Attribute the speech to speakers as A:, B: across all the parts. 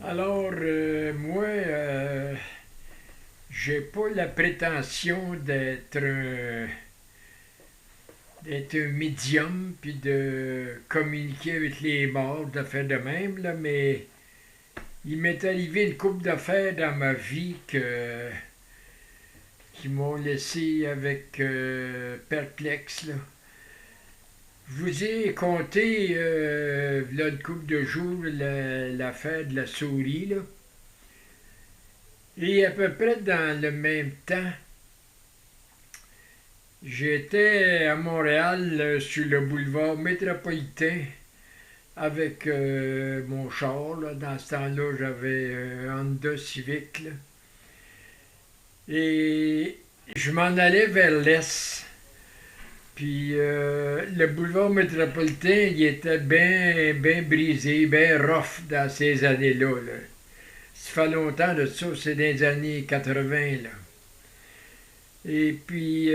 A: Alors, moi, j'ai pas la prétention d'être un médium, puis de communiquer avec les morts, d'affaires de même, là, mais il m'est arrivé une couple d'affaires dans ma vie qui m'ont laissé avec perplexe, là. Je vous ai conté, là, une couple de jours, l'affaire de la souris, là. Et à peu près dans le même temps, j'étais à Montréal sur le boulevard métropolitain avec mon char. Là. Dans ce temps-là, j'avais un Honda Civic. Là. Et je m'en allais vers l'est. Puis le boulevard métropolitain, il était bien brisé, bien rough dans ces années-là. Là. Ça fait longtemps de ça, c'est dans les années 80. Là. Et puis,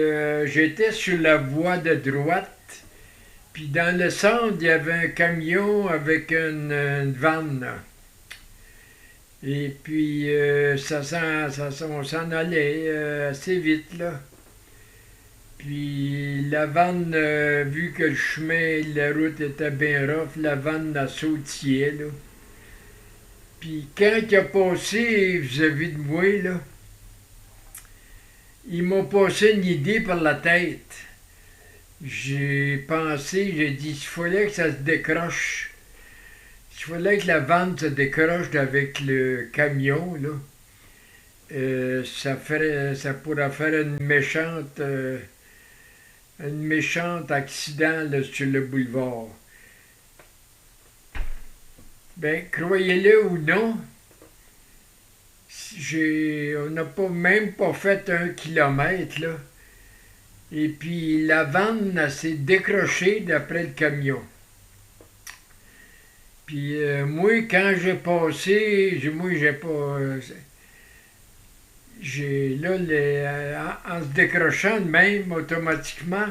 A: j'étais sur la voie de droite. Puis, dans le centre, il y avait un camion avec une vanne. Là. Et puis, on s'en allait assez vite, là. Puis, la vanne, vu que le chemin, la route était bien rough, la vanne a sautillé, là. Puis, quand il a passé vis-à-vis de moi, là, il m'a passé une idée par la tête. J'ai pensé, j'ai dit, il fallait que ça se décroche. Il fallait que la vanne se décroche avec le camion, là. Ça pourrait faire une méchante accident là, sur le boulevard. Ben, croyez-le ou non, on n'a même pas fait 1 kilomètre, là. Et puis la vanne s'est décrochée d'après le camion. Puis moi, quand j'ai passé, moi, j'ai pas. J'ai là, en se décrochant de même, automatiquement,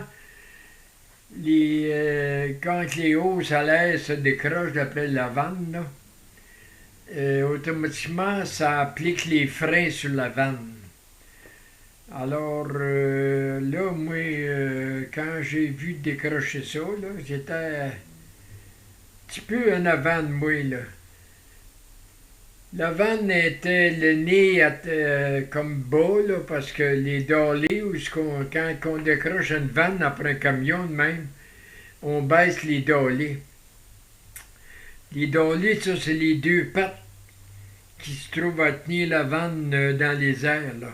A: quand les hausses à l'air se décrochent d'après la vanne, là, automatiquement, ça applique les freins sur la vanne. Alors là, moi, quand j'ai vu décrocher ça, là, j'étais un petit peu en avant de moi, là. La vanne était le nez comme bas, là, parce que les dollies, quand on décroche une vanne après un camion de même, on baisse les dollies. Les dollies, ça, c'est les deux pattes qui se trouvent à tenir la vanne dans les airs, là,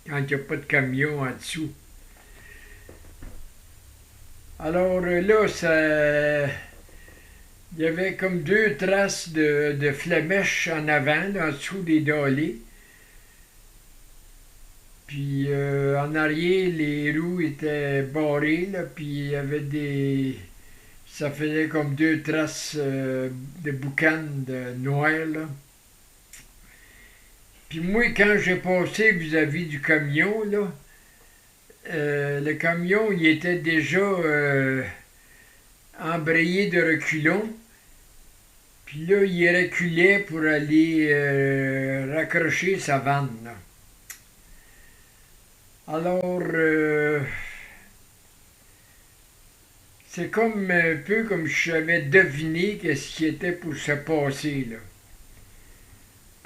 A: quand il n'y a pas de camion en dessous. Alors là, il y avait comme 2 traces de flamèche en avant, là, en dessous des dollies. Puis en arrière, les roues étaient barrées, là, puis il y avait ça faisait comme 2 traces de boucan de noir, là. Puis moi, quand j'ai passé vis-à-vis du camion, là, le camion, il était déjà embrayé de reculons. Puis là, il reculait pour aller raccrocher sa vanne, là. Alors, c'est comme un peu comme je savais deviner qu'est-ce qui était pour se passer, là.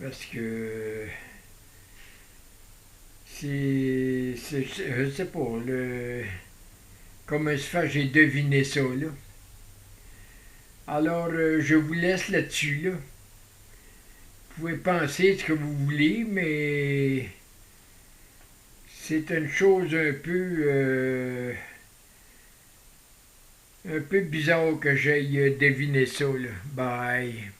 A: Parce que je sais pas, comment se fait, j'ai deviné ça, là. Alors, je vous laisse là-dessus, là. Vous pouvez penser ce que vous voulez, mais c'est une chose un peu bizarre que j'aille deviner ça, là. Bye.